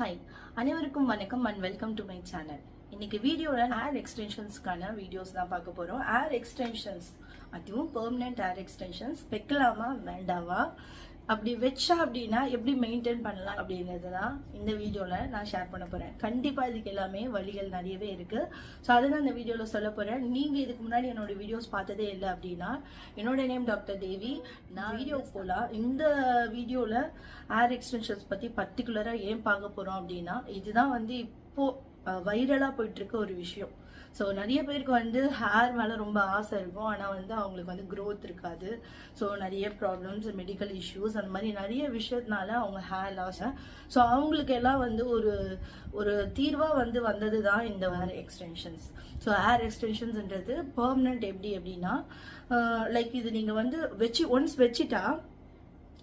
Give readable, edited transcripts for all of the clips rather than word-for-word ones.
Hi, அனைவருக்கும் வணக்கம் and welcome to my channel. இன்னைக்கு வீடியோவில் ஏர் எக்ஸ்டென்ஷன்ஸ்க்கான வீடியோஸ் தான் பார்க்க போகிறோம். ஏர் எக்ஸ்டென்ஷன்ஸ், அதுவும் பெர்மனெண்ட் ஏர் எக்ஸ்டென்ஷன்ஸ் வைக்கலாமா வேண்டாவா, அப்படி வச்சா அப்படின்னா எப்படி மெயின்டைன் பண்ணலாம் அப்படின்றது தான் இந்த வீடியோவில் நான் ஷேர் பண்ண போகிறேன். கண்டிப்பாக இதுக்கு எல்லாமே வழிகள் நிறையவே இருக்குது. ஸோ அதை தான் இந்த வீடியோவில் சொல்ல போகிறேன். நீங்கள் இதுக்கு முன்னாடி என்னோட வீடியோஸ் பார்த்ததே இல்லை அப்படின்னா என்னோட நேம் டாக்டர் தேவி. நான் வீடியோ போகலாம். இந்த வீடியோவில் ஏர் எக்ஸ்டென்ஷன்ஸ் பற்றி பர்டிகுலராக ஏன் பார்க்க போகிறோம் அப்படின்னா இதுதான் இப்போது வைரலாக போயிட்டுருக்க ஒரு விஷயம். ஸோ நிறைய பேருக்கு ஹேர் மேலே ரொம்ப ஆசை இருக்கும், ஆனால் அவங்களுக்கு க்ரோத் இருக்காது. ஸோ நிறைய ப்ராப்ளம்ஸ், மெடிக்கல் இஷ்யூஸ், அந்த மாதிரி நிறைய விஷயத்தினால அவங்க ஹேர் லாஸ். ஸோ அவங்களுக்கு எல்லாம் ஒரு ஒரு தீர்வாக வந்தது தான் இந்த ஏர் எக்ஸ்டென்ஷன்ஸ். So air எக்ஸ்டென்ஷன்ஸ்ன்றது permanent. எப்படி அப்படின்னா லைக் இது நீங்கள் ஒன்ஸ் வச்சுட்டா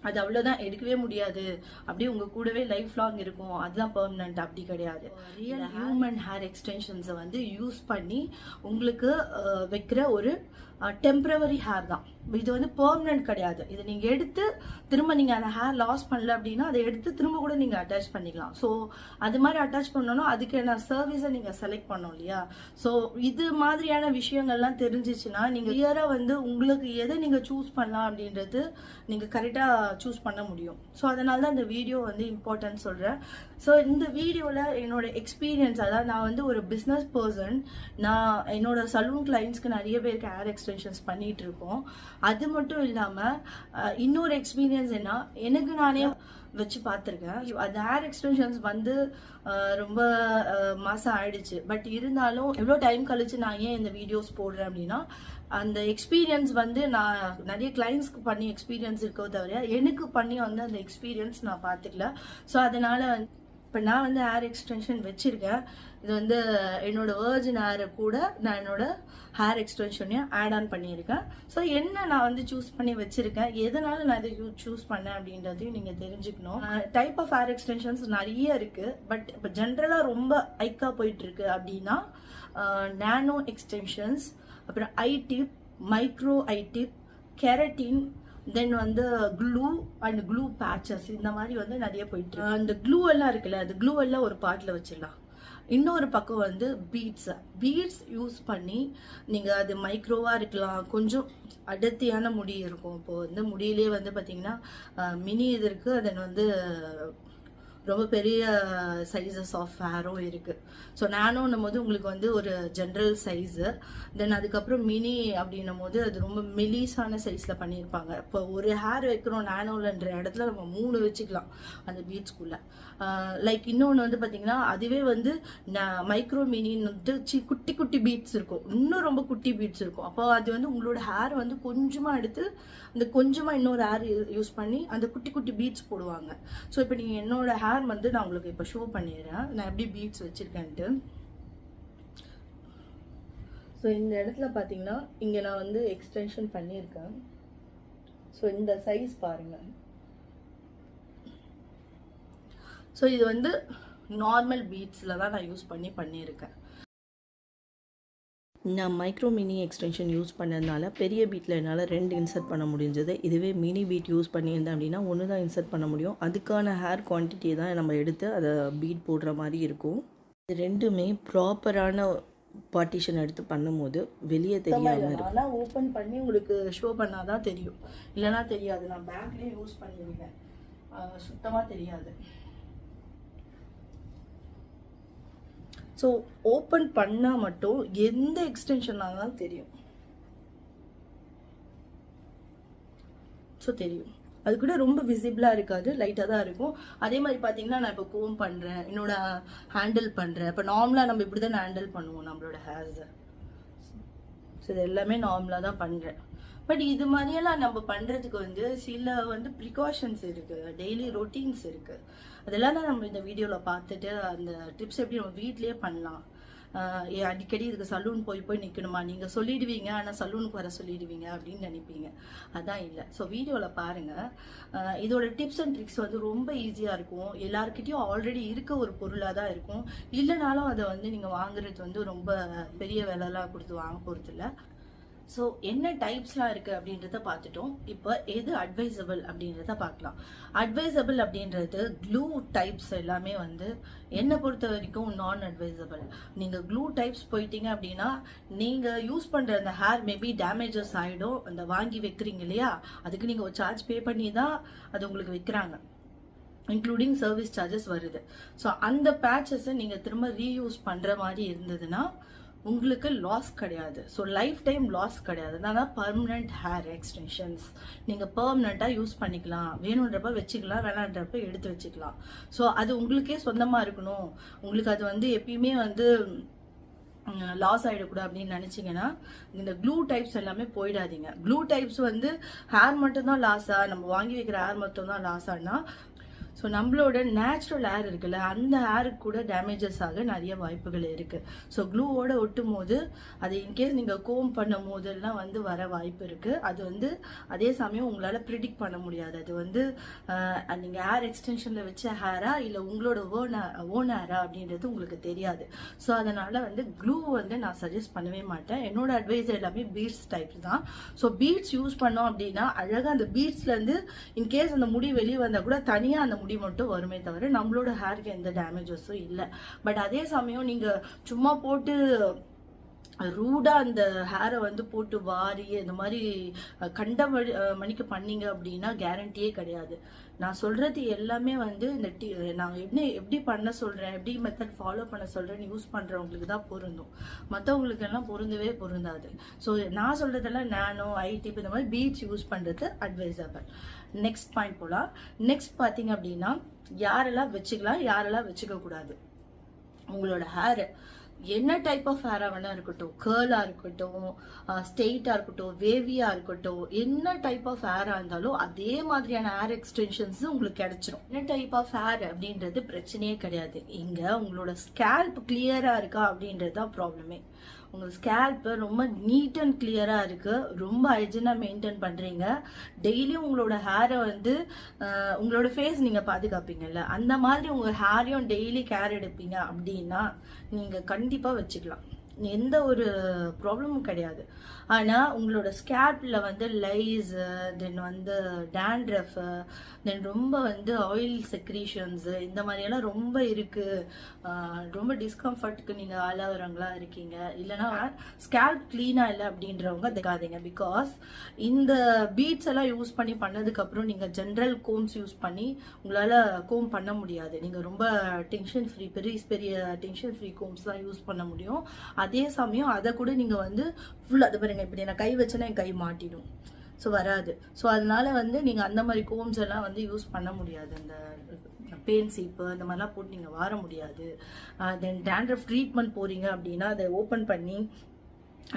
அது அவ்வளோதான், எடுக்கவே முடியாது, அப்படியே உங்கள் கூடவே லைஃப் லாங் இருக்கும், அதுதான் பெர்மனன்ட். அப்படி கிடையாது. ரியல் ஹியூமன் ஹேர் எக்ஸ்டென்ஷன்ஸை யூஸ் பண்ணி உங்களுக்கு வைக்கிற ஒரு டெம்பரவரி ஹேர் தான் இது. பெர்மனன்ட் கிடையாது. இது நீங்கள் எடுத்து திரும்ப நீங்கள் அந்த ஹேர் லாஸ் பண்ணல அப்படின்னா அதை எடுத்து திரும்ப கூட நீங்கள் அட்டாச் பண்ணிக்கலாம். ஸோ அது மாதிரி அட்டாச் பண்ணணும், அதுக்கான சர்வீஸை நீங்கள் செலக்ட் பண்ணோம் இல்லையா. ஸோ இது மாதிரியான விஷயங்கள்லாம் தெரிஞ்சிச்சுன்னா நீங்கள் கிளியராக உங்களுக்கு எதை நீங்கள் சூஸ் பண்ணலாம் அப்படின்றது நீங்கள் கரெக்டாக சூஸ் பண்ண முடியும். ஸோ அதனால தான் இந்த வீடியோ இம்பார்ட்டன்ட் சொல்கிறேன். ஸோ இந்த வீடியோவில் என்னோட எக்ஸ்பீரியன்ஸ், அதாவது நான் ஒரு பிஸ்னஸ் பர்சன், நான் என்னோட சலூன் கிளைண்ட்ஸ்க்கு நிறைய பேருக்கு ஹேர் எக்ஸ்டென்ஷன்ஸ் பண்ணிட்டு இருக்கோம். அது மட்டும் இல்லாமல் இன்னொரு எக்ஸ்பீரியன்ஸ் என்ன, எனக்கு நானே வச்சு பார்த்துருக்கேன். அந்த ஹேர் எக்ஸ்டென்ஷன்ஸ் ரொம்ப மாதம் ஆயிடுச்சு. பட் இருந்தாலும் எவ்வளோ டைம் கழிச்சு நான் ஏன் இந்த வீடியோஸ் போடுறேன் அப்படின்னா அந்த எக்ஸ்பீரியன்ஸ் நான் நிறைய கிளைண்ட்ஸ்க்கு பண்ணி எக்ஸ்பீரியன்ஸ் இருக்கோ தவிர எனக்கு பண்ணி அந்த எக்ஸ்பீரியன்ஸ் நான் பார்த்துக்கல. ஸோ அதனால இப்போ நான் ஹேர் எக்ஸ்டென்ஷன் வச்சுருக்கேன். இது என்னோட வெர்ஜின் ஹேரை கூட நான் என்னோட ஹேர் எக்ஸ்டென்ஷனையும் ஆட் ஆன் பண்ணியிருக்கேன். ஸோ என்ன நான் சூஸ் பண்ணி வச்சுருக்கேன், எதனால நான் இதை சூஸ் பண்ணேன் அப்படின்றதையும் நீங்கள் தெரிஞ்சுக்கணும். டைப் ஆஃப் ஹேர் எக்ஸ்டென்ஷன்ஸ் நிறைய இருக்குது. பட் இப்போ ஜென்ரலாக ரொம்ப ஹைக்காக போயிட்டுருக்கு அப்படின்னா நானோ எக்ஸ்டென்ஷன்ஸ், அப்புறம் I tip, micro I tip, keratin, then glue and glue patches, இந்த மாதிரி நிறைய போயிட்டு. அந்த க்ளூ எல்லாம் இருக்குல்ல, அந்த க்ளூ எல்லாம் ஒரு பாட்டில் வச்சிடலாம். இன்னொரு பக்கம் பீட்ஸ் யூஸ் பண்ணி நீங்கள் அது மைக்ரோவாக இருக்கலாம், கொஞ்சம் அடர்த்தியான முடி இருக்கும். இப்போது முடியிலே பார்த்தீங்கன்னா மினி இது இருக்குது, தென் ரொம்ப பெரிய சைஸஸ் ஆஃப் ஹேரும் இருக்குது. ஸோ நானோன்னும் போது உங்களுக்கு ஒரு ஜென்ரல் சைஸு, தென் அதுக்கப்புறம் மினி அப்படின்னும் போது அது ரொம்ப மெலிசான சைஸில் பண்ணியிருப்பாங்க. இப்போ ஒரு ஹேர் வைக்கிறோம் நானோலன்ற இடத்துல நம்ம 3 வச்சுக்கலாம் அந்த பீட்ஸ்குள்ளே. லைக் இன்னொன்று பார்த்தீங்கன்னா அதுவே மைக்ரோ மினின்னு குட்டி குட்டி பீட்ஸ் இருக்கும், இன்னும் ரொம்ப குட்டி பீட்ஸ் இருக்கும். அப்போ அது உங்களோட ஹேர் கொஞ்சமாக எடுத்து அந்த கொஞ்சமாக இன்னொரு ஹேர் யூஸ் பண்ணி அந்த குட்டி குட்டி பீட்ஸ் போடுவாங்க. ஸோ இப்போ நீங்கள் என்னோட ஹேர் நான் உங்களுக்கு இப்போ ஷோ பண்ணிடுறேன் நான் எப்படி பீட்ஸ் வச்சிருக்கேன்ட்டு. ஸோ இந்த இடத்துல பார்த்தீங்கன்னா இங்கே நான் எக்ஸ்டென்ஷன் பண்ணியிருக்கேன். ஸோ இந்த சைஸ் பாருங்கள். ஸோ இது நார்மல் பீட்ஸில் தான் நான் யூஸ் பண்ணியிருக்கேன். நான் மைக்ரோ மினி எக்ஸ்டென்ஷன் யூஸ் பண்ணதுனால பெரிய பீட்டில் என்னால் 2 இன்சர்ட் பண்ண முடிஞ்சது. இதுவே மினி பீட் யூஸ் பண்ணியிருந்தேன் அப்படின்னா 1 தான் இன்சர்ட் பண்ண முடியும். அதுக்கான ஹேர் குவான்டிட்டியை தான் நம்ம எடுத்து அதை பீட் போடுற மாதிரி இருக்கும். இது ரெண்டுமே ப்ராப்பரான பார்ட்டிஷன் எடுத்து பண்ணும்போது வெளியே தெரியாமல் இருக்கும். ஆனால் ஓப்பன் பண்ணி உங்களுக்கு ஷோ பண்ணால் தான் தெரியும், இல்லைனா தெரியாது. நான் பேக்லேயே யூஸ் பண்ணியிருக்கேன், சுத்தமாக தெரியாது. ஸோ ஓப்பன் பண்ணால் மட்டும் எந்த எக்ஸ்டென்ஷனாக தான் தெரியும். ஸோ தெரியும், அது கூட ரொம்ப விசிபிளாக இருக்காது, லைட்டாக தான் இருக்கும். அதே மாதிரி பார்த்தீங்கன்னா நான் இப்போ கோம் பண்ணுறேன், என்னோட ஹேண்டில் பண்ணுறேன். இப்போ நார்மலாக நம்ம இப்படி தான் ஹேண்டில் பண்ணுவோம் நம்மளோட ஹேர்ஸை. ஸோ இது எல்லாமே நார்மலாக தான் பண்ணுறேன். பட் இது மாதிரியெல்லாம் நம்ம பண்ணுறதுக்கு சில ப்ரிகாஷன்ஸ் இருக்குது, டெய்லி ரொட்டீன்ஸ் இருக்குது. அதெல்லாம் தான் நம்ம இந்த வீடியோவில் பார்த்துட்டு அந்த டிப்ஸ் எப்படி நம்ம வீட்லேயே பண்ணலாம். அடிக்கடி இதுக்கு சலூன் போய் நிற்கணுமா, நீங்கள் சொல்லிடுவீங்க ஆனால் சலூனுக்கு வர சொல்லிடுவீங்க அப்படின்னு நினைப்பீங்க. அதான் இல்லை. ஸோ வீடியோவில் பாருங்கள். இதோட டிப்ஸ் அண்ட் ட்ரிக்ஸ் ரொம்ப ஈஸியாக இருக்கும். எல்லாருக்கிட்டையும் ஆல்ரெடி இருக்க ஒரு பொருளாக தான் இருக்கும். இல்லைனாலும் அதை நீங்கள் வாங்குறது ரொம்ப பெரிய விலைலாம் கொடுத்து வாங்க போகிறது இல்லை. ஸோ என்ன டைப்ஸ்லாம் இருக்குது அப்படின்றத பார்த்துட்டோம். இப்போ எது அட்வைசபிள் அப்படின்றத பார்க்கலாம். அட்வைசபிள் அப்படின்றது க்ளூ டைப்ஸ் எல்லாமே வந்து என்னை பொறுத்த வரைக்கும் நான் அட்வைசபிள். நீங்கள் க்ளூ டைப்ஸ் போயிட்டீங்க அப்படின்னா நீங்கள் யூஸ் பண்ணுற அந்த ஹேர் மேபி டேமேஜஸ் ஆகிடும். அந்த வாங்கி வைக்கிறீங்க இல்லையா, அதுக்கு நீங்கள் ஒரு சார்ஜ் பே பண்ணி தான் அது உங்களுக்கு விற்கிறாங்க, இன்க்ளூடிங் சர்வீஸ் சார்ஜஸ் வருது. ஸோ அந்த பேட்சஸை நீங்கள் திரும்ப ரீயூஸ் பண்ணுற மாதிரி இருந்ததுன்னா உங்களுக்கு லாஸ் கிடையாது. ஸோ லைஃப் டைம் லாஸ் கிடையாது. அதனால் பர்மனெண்ட் ஹேர் எக்ஸ்டென்ஷன்ஸ் நீங்கள் பர்மனெண்ட்டாக யூஸ் பண்ணிக்கலாம். வேணுன்றப்ப வச்சுக்கலாம், வேணான்றப்ப எடுத்து வச்சுக்கலாம். ஸோ அது உங்களுக்கே சொந்தமாக இருக்கணும், உங்களுக்கு அது வந்து எப்பயுமே வந்து லாஸ் ஆகிடக்கூடாது அப்படின்னு நினச்சிங்கன்னா இந்த க்ளூ டைப்ஸ் எல்லாமே போயிடாதீங்க. க்ளூ டைப்ஸ் வந்து ஹேர் மட்டும்தான் லாஸா, நம்ம வாங்கி வைக்கிற ஹேர் மட்டும்தான் லாஸானா, ஸோ நம்மளோட நேச்சுரல் ஹேர் இருக்குல்ல, அந்த ஹேருக்கு கூட டேமேஜஸ் ஆக நிறைய வாய்ப்புகள் இருக்குது. ஸோ க்ளூவோட ஒட்டும் போது அது இன்கேஸ் நீங்கள் கோம் பண்ணும் போதெல்லாம் வந்து வர வாய்ப்பு இருக்குது. அது வந்து அதே சமயம் உங்களால் ப்ரிடிக்ட் பண்ண முடியாது. அது வந்து நீங்கள் ஹேர் எக்ஸ்டென்ஷனில் வச்ச ஹேரா இல்லை உங்களோட ஓன் ஹேரா அப்படின்றது உங்களுக்கு தெரியாது. ஸோ அதனால் வந்து க்ளூ வந்து நான் சஜஸ்ட் பண்ணவே மாட்டேன். என்னோட அட்வைஸ் எல்லாமே பீட்ஸ் டைப்ஸ் தான். ஸோ பீட்ஸ் யூஸ் பண்ணோம் அப்படின்னா அழகாக அந்த பீட்ஸ்லேருந்து இன்கேஸ் அந்த முடி வெளியே வந்தால் கூட தனியாக அந்த முடி மட்டும் வருமே தவிர நம்மளோட ஹேருக்கு எந்த டேமேஜஸும் இல்லை. பட் அதே சமயம் நீங்க சும்மா போட்டு ரூடா அந்த ஹேரை வந்து போட்டு வாரி இந்த மாதிரி கண்ட மணிக்கு பண்ணீங்க அப்படின்னா கேரண்டியே கிடையாது. நான் சொல்றது எல்லாமே வந்து இந்த நாங்கள் எப்படி பண்ண சொல்றேன், எப்படி மெத்தட் ஃபாலோ பண்ண சொல்றேன்னு யூஸ் பண்றவங்களுக்கு தான் பொருந்தும், மற்றவங்களுக்கு எல்லாம் பொருந்தவே பொருந்தாது. ஸோ நான் சொல்றதெல்லாம் நானோ ஐடிப் இந்த மாதிரி பீட்ஸ் யூஸ் பண்றது அட்வைசபிள். நெக்ஸ்ட் பாயிண்ட் போலாம். நெக்ஸ்ட் பார்த்தீங்க அப்படின்னா யாரெல்லாம் வச்சுக்கலாம், யாரெல்லாம் வச்சுக்க கூடாது. உங்களோட ஹேர் என்ன டைப் ஆஃப் ஹேரா வேணா இருக்கட்டும், கேர்லா இருக்கட்டும், ஸ்ட்ரெயிட்டா இருக்கட்டும், வேவியா இருக்கட்டும், என்ன டைப் ஆஃப் ஹேரா இருந்தாலும் அதே மாதிரியான ஹேர் எக்ஸ்டென்ஷன்ஸ் உங்களுக்கு கிடைச்சிரும். என்ன டைப் ஆஃப் ஹேர் அப்படின்றது பிரச்சனையே கிடையாது. இங்க உங்களோட ஸ்கேல்ப் கிளியரா இருக்கா அப்படின்றது தான் ப்ராப்ளமே. உங்க ஸ்கேல்ப் ரொம்ப நீட் அண்ட் கிளியரா இருக்கு, ரொம்ப ஹைஜீனா மெயின்டைன் பண்றீங்க, டெய்லியும் உங்களோட ஹேரை வந்து உங்களோட ஃபேஸ் நீங்க பாதுகாப்பீங்கல்ல, அந்த மாதிரி உங்க ஹேரையும் டெய்லி கேர் எடுப்பீங்க அப்படின்னா நீங்க கண்டிப்பா வச்சுக்கலாம், எந்த ஒரு ப்ராப்ளமும் கிடையாது. ஆனால் உங்களோட ஸ்கேல்ப்ல வந்து லைஸ், தென் வந்து டேண்ட்ரஃப், தென் ரொம்ப வந்து ஆயில் செக்ரீஷன்ஸ் இந்த மாதிரியெல்லாம் ரொம்ப இருக்கு, ரொம்ப டிஸ்கம்ஃபர்ட்டுக்கு நீங்கள் ஆளாகிறவங்களா இருக்கீங்க, இல்லைனா ஸ்கேல்ப் கிளீனாக இல்லை அப்படின்றவங்க தேக்காதீங்க. பிகாஸ் இந்த பீட்ஸ் எல்லாம் யூஸ் பண்ணி பண்ணதுக்கப்புறம் நீங்கள் ஜென்ரல் கோம்ஸ் யூஸ் பண்ணி உங்களால் கோம் பண்ண முடியாது. நீங்கள் ரொம்ப டென்ஷன் ஃப்ரீ, பெரிய டென்ஷன் ஃப்ரீ கோம்ஸ் தான் யூஸ் பண்ண முடியும். அதே சமயம் அதை கூட நீங்கள் வந்து ஃபுல்லாக அது பாருங்க, இப்படி நான் கை வச்சேன்னா என் கை மாட்டிடும், ஸோ வராது. ஸோ அதனால வந்து நீங்கள் அந்த மாதிரி கோம்ஸ் எல்லாம் வந்து யூஸ் பண்ண முடியாது. அந்த பெயின் சீப்பு அந்த மாதிரிலாம் போட்டு நீங்கள் வார முடியாது. தென் டேண்ட்ரஃப் ட்ரீட்மெண்ட் போறீங்க அப்படின்னா அதை ஓப்பன் பண்ணி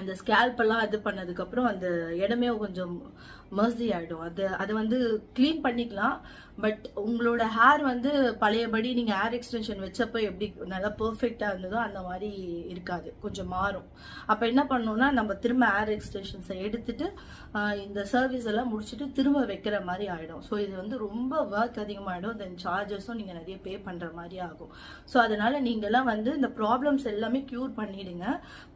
அந்த ஸ்கேல்பெல்லாம் இது பண்ணதுக்கப்புறம் அந்த இடமே கொஞ்சம் மர்சி ஆகிடும். அதை வந்து க்ளீன் பண்ணிக்கலாம். பட் உங்களோட ஹேர் வந்து பழையபடி நீங்கள் ஹேர் எக்ஸ்டென்ஷன் வச்சப்போ எப்படி நல்லா பர்ஃபெக்டாக இருந்ததோ அந்த மாதிரி இருக்காது, கொஞ்சம் மாறும். அப்போ என்ன பண்ணணும்னா நம்ம திரும்ப ஹேர் எக்ஸ்டென்ஷன்ஸை எடுத்துட்டு இந்த சர்வீஸ் எல்லாம் முடிச்சுட்டு திரும்ப வைக்கிற மாதிரி ஆகிடும். ஸோ இது வந்து ரொம்ப ஒர்க் அதிகமாகிடும், தென் சார்ஜஸும் நீங்கள் நிறைய பே பண்ணுற மாதிரி ஆகும். ஸோ அதனால நீங்கள்லாம் வந்து இந்த ப்ராப்ளம்ஸ் எல்லாமே க்யூர் பண்ணிடுங்க.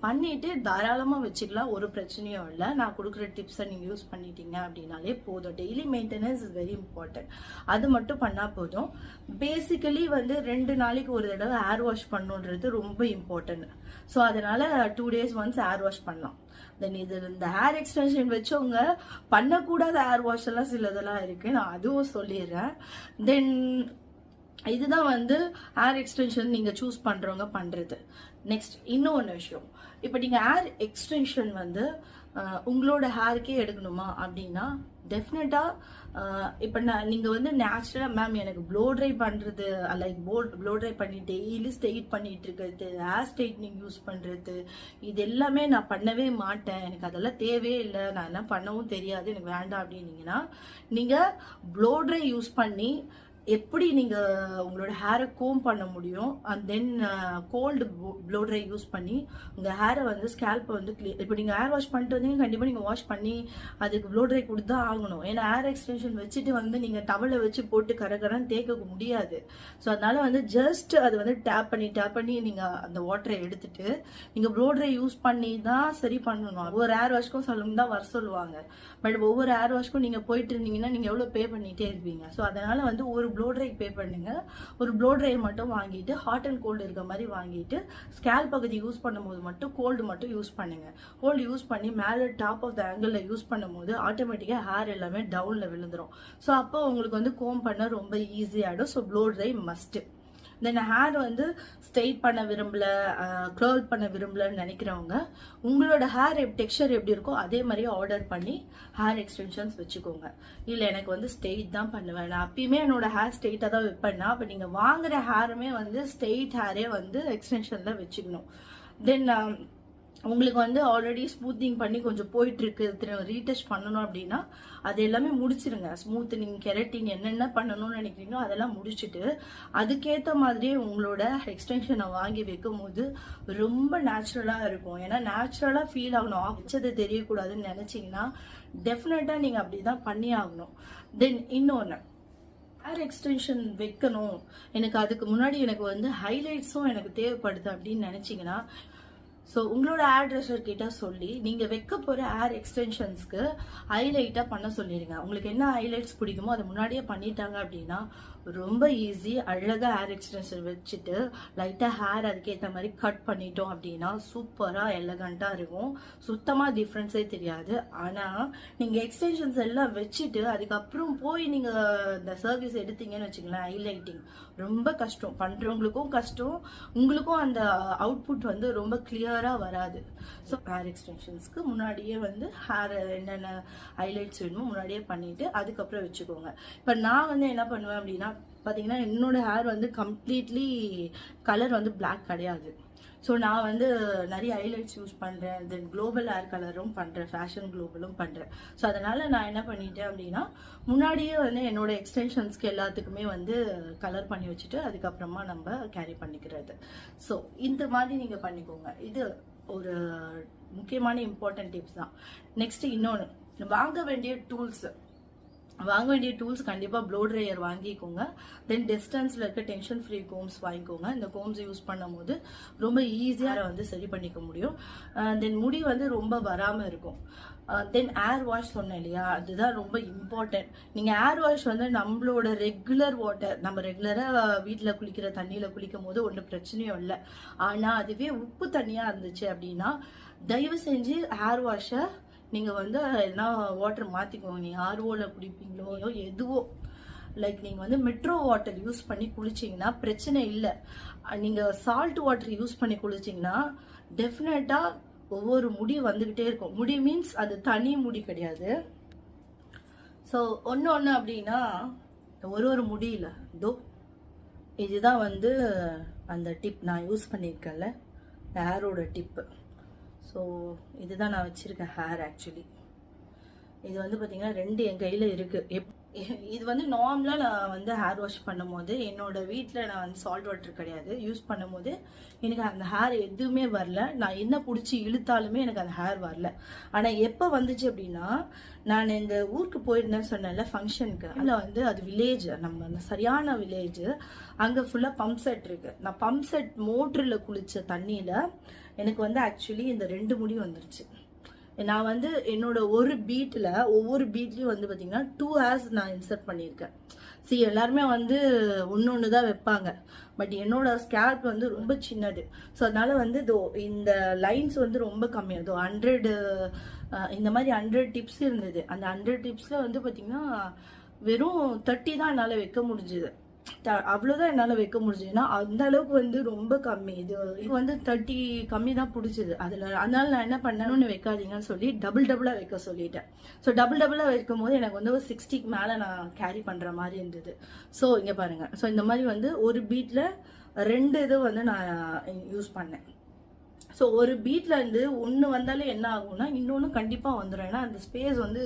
பண்ணிட்டு தாராளமாக வச்சுக்கலாம், ஒரு பிரச்சனையும் இல்லை. நான் கொடுக்குற டிப்ஸை நீங்கள் யூஸ் பண்ணிட்டீங்க அப்படின்னாலே போதும். Daily maintenance is very important. அது மட்டும் பண்ணா போதும். பேசிக்கலி வந்து 2 நாளைக்கு ஒரு தடவை ஹேர் வாஷ் பண்ணுன்றது ரொம்ப இம்பார்ட்டன்ட். ஸோ அதனால 2 days ஒன்ஸ் ஹேர் வாஷ் பண்ணலாம். தென் இது இந்த ஹேர் எக்ஸ்டென்ஷன் வச்சவங்க பண்ணக்கூடாத ஹேர் வாஷ் எல்லாம் சிலதெல்லாம் இருக்கு, நான் அதுவும் சொல்லிடுறேன். தென் இதுதான் வந்து ஹேர் எக்ஸ்டென்ஷன் நீங்க சூஸ் பண்றவங்க பண்றது. நெக்ஸ்ட் இன்னொன்று விஷயம், இப்போ நீங்க ஹேர் எக்ஸ்டென்ஷன் வந்து உங்களோட ஹேருக்கே எடுக்கணுமா அப்படின்னா டெஃபினட்டா இப்போ நீங்கள் வந்து நேச்சுரலாக மேம் எனக்கு ப்ளோ ட்ரை பண்ணுறது, லைக் ப்ளோ ட்ரை பண்ணி டெய்லி ஸ்ட்ரெயிட் பண்ணிட்டு இருக்கிறது, ஹேர் ஸ்ட்ரைட்னிங் யூஸ் பண்ணுறது, இது எல்லாமே நான் பண்ணவே மாட்டேன், எனக்கு அதெல்லாம் தேவையே இல்லை, நான் என்ன பண்ணவும் தெரியாது, எனக்கு வேண்டாம் அப்படின்னீங்கன்னா நீங்கள் ப்ளோ ட்ரை யூஸ் பண்ணி எப்படி நீங்கள் உங்களோட ஹேரை கோம் பண்ண முடியும் and then cold blow dry use பண்ணி உங்கள் ஹேரை வந்து ஸ்கேல்ப்பை வந்து இப்போ நீங்கள் ஹேர் வாஷ் பண்ணிட்டு வந்தீங்க கண்டிப்பாக நீங்கள் வாஷ் பண்ணி அதுக்கு ப்ளோ ட்ரை கொடுத்து தான் ஆகணும். ஏன்னா ஹேர் எக்ஸ்டென்ஷன் வச்சுட்டு வந்து நீங்கள் டவலை வச்சு போட்டு கரகரன்னு தேக்க முடியாது. ஸோ அதனால வந்து ஜஸ்ட் அது வந்து டேப் பண்ணி நீங்கள் அந்த வாட்டரை எடுத்துட்டு நீங்கள் ப்ளோ ட்ரை யூஸ் பண்ணி தான் சரி பண்ணணும். ஒவ்வொரு ஹேர் வாஷ்க்கும் சொல்லுங்க தான் வர சொல்லுவாங்க. பட் ஒவ்வொரு ஹேர் வாஷ்க்கும் நீங்கள் போயிட்டு இருந்தீங்கன்னா நீங்கள் எவ்வளோ பே பண்ணிகிட்டே இருப்பீங்க. ஸோ அதனால வந்து ஒரு ப்ளோ ட்ரை பே பண்ணுங்க. ஒரு ப்ளோ ட்ரை மட்டும் வாங்கிட்டு ஹாட் அண்ட் கோல்டு இருக்க மாதிரி வாங்கிட்டு ஸ்கேல் பகுதி யூஸ் பண்ணும்போது மட்டும் கோல்டு மட்டும் யூஸ் பண்ணுங்க. கோல்டு யூஸ் பண்ணி மேலே டாப் ஆஃப் த ஆங்கிளில் யூஸ் பண்ணும்போது ஆட்டோமேட்டிக்காக ஹேர் எல்லாமே டவுனில் விழுந்துடும். ஸோ அப்போ உங்களுக்கு வந்து கோம் பண்ண ரொம்ப ஈஸியாகிடும். So blow dry must. Then hair வந்து ஸ்ட்ரெயிட் பண்ண விரும்பல, கர்ல் பண்ண விரும்பலன்னு நினைக்கிறவங்க உங்களோட ஹேர் டெக்ஸ்சர் எப்படி இருக்கோ அதே மாதிரி ஆர்டர் பண்ணி ஹேர் எக்ஸ்டென்ஷன்ஸ் வச்சுக்கோங்க. இல்லை எனக்கு வந்து ஸ்ட்ரெயிட் தான் பண்ணுவேன், நான் அப்பயுமே என்னோட ஹேர் ஸ்ட்ரெயிட்டாக தான் வைப்பேன்னா அப்போ நீங்கள் வாங்குற ஹேருமே வந்து ஸ்ட்ரெயிட் ஹேரே வந்து எக்ஸ்டென்ஷனில் வச்சுக்கணும். தென் உங்களுக்கு வந்து ஆல்ரெடி ஸ்மூத்திங் பண்ணி கொஞ்சம் போயிட்டு இருக்கு, ரீடச் பண்ணணும் அப்படின்னா அது எல்லாமே முடிச்சிருங்க. ஸ்மூத்தனிங், கெரட்டின் என்னென்ன பண்ணணும்னு நினைக்கிறீங்களோ அதெல்லாம் முடிச்சுட்டு அதுக்கேற்ற மாதிரியே உங்களோட எக்ஸ்டென்ஷனை வாங்கி வைக்கும் போது ரொம்ப நேச்சுரலாக இருக்கும். ஏன்னா நேச்சுரலாக ஃபீல் ஆகணும், வச்சது தெரியக்கூடாதுன்னு நினச்சிங்கன்னா டெஃபினட்டாக நீங்கள் அப்படி தான் பண்ணி ஆகணும். தென் இன்னொன்று, ஹேர் எக்ஸ்டென்ஷன் வைக்கணும், எனக்கு அதுக்கு முன்னாடி எனக்கு வந்து ஹைலைட்ஸும் எனக்கு தேவைப்படுது அப்படின்னு நினச்சிங்கன்னா ஸோ உங்களோட ஹேர் ட்ரெஸ்ஸர் கிட்ட சொல்லி நீங்கள் வைக்க போகிற ஹேர் எக்ஸ்டென்ஷன்ஸ்க்கு ஹைலைட்டாக பண்ண சொல்லிடுங்க. உங்களுக்கு என்ன ஹைலைட்ஸ் பிடிக்குமோ அதை முன்னாடியே பண்ணிட்டாங்க அப்படின்னா ரொம்ப ஈஸி. அழகாக ஹேர் எக்ஸ்டென்ஷன் வச்சுட்டு லைட்டாக ஹேர் அதுக்கேற்ற மாதிரி கட் பண்ணிட்டோம் அப்படின்னா சூப்பராக எலகண்ட்டாக இருக்கும். சுத்தமாக டிஃப்ரென்ஸே தெரியாது. ஆனால் நீங்கள் எக்ஸ்டென்ஷன்ஸ் எல்லாம் வச்சுட்டு அதுக்கப்புறம் போய் நீங்கள் இந்த சர்வீஸ் எடுத்தீங்கன்னு வச்சுக்கலாம், ஹைலைட்டிங் ரொம்ப கஷ்டம். பண்ணுறவங்களுக்கும் கஷ்டம், உங்களுக்கும் அந்த அவுட்புட் வந்து ரொம்ப கிளியராக வராது. ஸோ ஹேர் எக்ஸ்டென்ஷன்ஸ்க்கு முன்னாடியே வந்து ஹேர் என்னென்ன ஹைலைட்ஸ் வேணுமோ முன்னாடியே பண்ணிவிட்டு அதுக்கப்புறம் வச்சுக்கோங்க. இப்போ நான் வந்து என்ன பண்ணுவேன் அப்படின்னா பார்த்தீங்கன்னா என்னோட ஹேர் வந்து கம்ப்ளீட்லி கலர் வந்து பிளாக் கிடையாது. ஸோ நான் வந்து நிறைய ஹைலைட்ஸ் யூஸ் பண்ணுறேன், தென் குளோபல் ஹேர் கலரும் பண்ணுறேன், ஃபேஷன் குளோபலும் பண்ணுறேன். ஸோ அதனால் நான் என்ன பண்ணிட்டேன் அப்படின்னா முன்னாடியே வந்து என்னோட எக்ஸ்டென்ஷன்ஸ்க்கு எல்லாத்துக்குமே வந்து கலர் பண்ணி வச்சுட்டு அதுக்கப்புறமா நம்ம கேரி பண்ணிக்கிறது. ஸோ இந்த மாதிரி நீங்கள் பண்ணிக்கோங்க. இது ஒரு முக்கியமான இம்பார்ட்டன்ட் டிப்ஸ் தான். நெக்ஸ்ட் இன்னொன்று, வாங்க வேண்டிய டூல்ஸ் கண்டிப்பாக ப்ளோ ட்ரையர் வாங்கிக்கோங்க. தென் டிஸ்டன்ஸில் இருக்க டென்ஷன் ஃப்ரீ கோம்ஸ் வாங்கிக்கோங்க. இந்த கோம்ஸ் யூஸ் பண்ணும் போது ரொம்ப ஈஸியாக வந்து சரி பண்ணிக்க முடியும். தென் முடி வந்து ரொம்ப வராமல் இருக்கும். தென் ஏர் வாஷ் சொன்னேன் இல்லையா, அதுதான் ரொம்ப இம்பார்ட்டன்ட். நீங்கள் ஏர் வாஷ் வந்து நம்மளோட ரெகுலர் வாட்டர், நம்ம ரெகுலராக வீட்டில் குளிக்கிற தண்ணியில் குளிக்கும் போது ஒன்றும் பிரச்சனையும் இல்லை. ஆனால் அதுவே உப்பு தண்ணியாக இருந்துச்சு அப்படின்னா தயவு செஞ்சு ஏர் வாஷை நீங்கள் வந்து எதனா வாட்டர் மாற்றிக்கோங்க. நீங்கள் ஆர்ஓவில் குடிப்பீங்களோ எதுவோ, லைக் நீங்கள் வந்து மெட்ரோ வாட்டர் யூஸ் பண்ணி குளிச்சிங்கன்னா பிரச்சனை இல்லை. நீங்கள் சால்ட் வாட்டர் யூஸ் பண்ணி குளிச்சிங்கன்னா டெஃபினட்டாக ஒவ்வொரு முடி வந்துக்கிட்டே இருக்கும். முடி மீன்ஸ் அது தனி முடி கிடையாது. ஸோ ஒன்று அப்படின்னா ஒரு முடியல இதோ இதுதான் வந்து அந்த டிப் நான் யூஸ் பண்ணியிருக்கேன்ல, ஹேரோட டிப்பு. ஸோ இதுதான் நான் வச்சுருக்கேன் ஹேர். ஆக்சுவலி இது வந்து பார்த்தீங்கன்னா 2 என் கையில் இருக்குது. இது வந்து நார்மலாக நான் வந்து ஹேர் வாஷ் பண்ணும் போது என்னோட வீட்டில் நான் வந்து சால்ட் வாட்டர் கிடையாது யூஸ் பண்ணும் போது எனக்கு அந்த ஹேர் எதுவுமே வரல. நான் என்ன பிடிச்சி இழுத்தாலுமே எனக்கு அந்த ஹேர் வரல. ஆனால் எப்போ வந்துச்சு அப்படின்னா நான் இந்த ஊருக்கு போயிருந்தேன்னு சொன்னேன்ல ஃபங்க்ஷனுக்கு, அதில் வந்து அது வில்லேஜ், நம்ம சரியான வில்லேஜ், அங்கே ஃபுல்லாக பம்ப் செட் இருக்குது. நான் பம்ப் செட் மோட்டரில் குளித்த தண்ணியில் எனக்கு வந்து ஆக்சுவலி இந்த 2 முடி வந்துருச்சு. நான் வந்து என்னோட ஒவ்வொரு பீட்லேயும் வந்து பார்த்தீங்கன்னா 2 ஹேர்ஸ் நான் இன்சர்ட் பண்ணியிருக்கேன். எல்லாருமே வந்து ஒன்று தான் வைப்பாங்க. பட் என்னோட ஸ்கேல்ப் வந்து ரொம்ப சின்னது. ஸோ அதனால வந்து இந்த லைன்ஸ் வந்து ரொம்ப கம்மியாக 100 இந்த மாதிரி 100 டிப்ஸ் இருந்தது. அந்த 100 டிப்ஸில் வந்து பார்த்தீங்கன்னா வெறும் 30 தான் என்னால் வைக்க முடிஞ்சுது. அவ்வளோதான் என்னால் வைக்க முடிஞ்சதுன்னா அந்த அளவுக்கு வந்து ரொம்ப கம்மி. இது வந்து 30 கம்மி தான் பிடிச்சிது அதில். அதனால நான் என்ன பண்ணணும்னு வைக்காதீங்கன்னு சொல்லி டபுளாக வைக்க சொல்லிட்டேன். ஸோ டபுளாக வைக்கும் போது எனக்கு வந்து ஒரு 60க்கு மேலே நான் கேரி பண்ணுற மாதிரி இருந்தது. ஸோ இங்கே பாருங்கள். ஸோ இந்த மாதிரி வந்து ஒரு பீட்டில் 2 இது வந்து நான் யூஸ் பண்ணேன். ஸோ ஒரு பீட்டில் இருந்து ஒன்று வந்தாலே என்ன ஆகும்னா இன்னொன்று கண்டிப்பாக வந்துடும். ஏன்னா அந்த ஸ்பேஸ் வந்து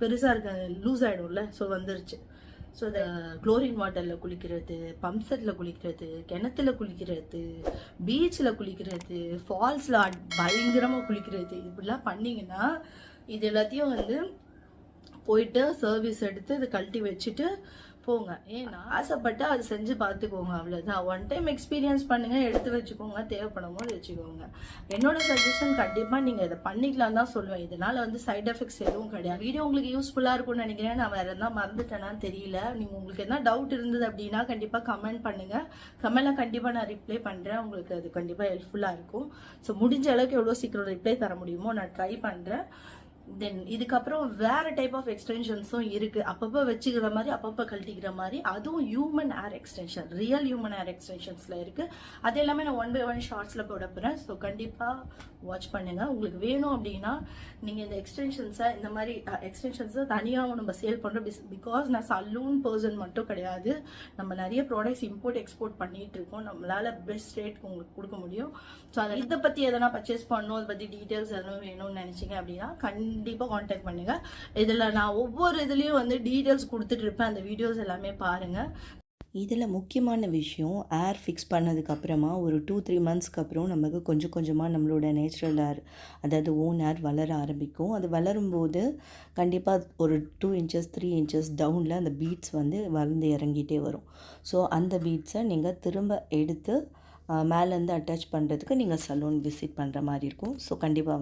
பெருசாக இருக்க லூஸ் ஆகிடும்ல. ஸோ வந்துருச்சு. ஸோ இந்த குளோரின் வாட்டரில் குளிக்கிறது, பம்ப் செட்டில் குளிக்கிறது, கிணத்துல குளிக்கிறது, பீச்சில் குளிக்கிறது, ஃபால்ஸில் பயங்கரமாக குளிக்கிறது, இப்படிலாம் பண்ணிங்கன்னா இது எல்லாத்தையும் வந்து போயிட்டு சர்வீஸ் எடுத்து இதை கழட்டி வச்சுட்டு போங்க. ஏன்னா ஆசைப்பட்டு அது செஞ்சு பார்த்துக்கோங்க, அவ்வளோதான். ஒன் டைம் எக்ஸ்பீரியன்ஸ் பண்ணுங்க, எடுத்து வச்சுக்கோங்க, தேவைப்படும் போது வச்சுக்கோங்க. என்னோட சஜஷன் கண்டிப்பாக நீங்கள் இதை பண்ணிக்கலாம் தான் சொல்லுவேன். இதனால வந்து சைட் எஃபெக்ட்ஸ் எதுவும் கிடையாது. வீடியோ உங்களுக்கு யூஸ்ஃபுல்லாக இருக்கும்னு நினைக்கிறேன். நான் வேறு எதாவது மறந்துட்டேனான்னு தெரியல. நீங்கள் உங்களுக்கு எதனா டவுட் இருந்தது அப்படின்னா கண்டிப்பாக கமெண்ட் பண்ணுங்கள். கமெண்ட்டில் கண்டிப்பாக நான் ரிப்ளை பண்ணுறேன். உங்களுக்கு அது கண்டிப்பாக ஹெல்ப்ஃபுல்லாக இருக்கும். ஸோ முடிஞ்ச அளவுக்கு எவ்வளோ சீக்கிரம் ரிப்ளை தர முடியுமோ நான் ட்ரை பண்ணுறேன். தென் இதுக்கப்புறம் வேறு டைப் ஆஃப் எக்ஸ்டென்ஷன்ஸும் இருக்குது. அப்பப்போ வச்சுக்கிற மாதிரி, அப்பப்போ கழட்டிக்கிற மாதிரி. அதுவும் ஹியூமன் ஏர் எக்ஸ்டென்ஷன், ரியல் ஹியூமன் ஏர் எக்ஸ்டென்ஷன்ஸில் இருக்குது. அது எல்லாமே நான் 1 by 1 ஷார்ட்ஸில் போட போகிறேன். ஸோ கண்டிப்பாக வாட்ச் பண்ணுங்கள். உங்களுக்கு வேணும் அப்படின்னா நீங்கள் இந்த எக்ஸ்டென்ஷன்ஸை, இந்த மாதிரி எக்ஸ்டென்ஷன்ஸை தனியாக நம்ம சேல் பண்ணுறோம். பிகாஸ் நான் சலூன் பர்சன் மட்டும் கிடையாது, நம்ம நிறைய ப்ராடக்ட்ஸ் இம்போர்ட் எக்ஸ்போர்ட் பண்ணிகிட்டு இருக்கோம். நம்மளால் பெஸ்ட் ரேட்க்கு உங்களுக்கு கொடுக்க முடியும். ஸோ அதை இதை பற்றி எதனா பர்ச்சேஸ் பண்ணணும், அதை பற்றி டீட்டெயில்ஸ் எதனா வேணும்னு நினச்சிங்க அப்படின்னா கண்டிப்பாக காண்டாக்ட் பண்ணுங்கள். இதில் நான் ஒவ்வொரு இதுலேயும் வந்து டீட்டெயில்ஸ் கொடுத்துட்டு இருப்பேன். அந்த வீடியோஸ் எல்லாமே பாருங்கள். இதில் முக்கியமான விஷயம், ஏர் ஃபிக்ஸ் பண்ணதுக்கப்புறமா ஒரு 2-3 மந்த்ஸ்க்கு அப்புறம் நமக்கு கொஞ்சம் கொஞ்சமாக நம்மளோட நேச்சுரல் ஏர், அதாவது ஓன் ஏர் வளர ஆரம்பிக்கும். அது வளரும்போது கண்டிப்பாக ஒரு 2 inches 3 inches டவுனில் அந்த பீட்ஸ் வந்து வளர்ந்து இறங்கிட்டே வரும். ஸோ அந்த பீட்ஸை நீங்கள் திரும்ப எடுத்து மேலேருந்து அட்டாச் பண்ணுறதுக்கு நீங்கள் சலூன் விசிட் பண்ணுற மாதிரி இருக்கும். ஸோ கண்டிப்பாக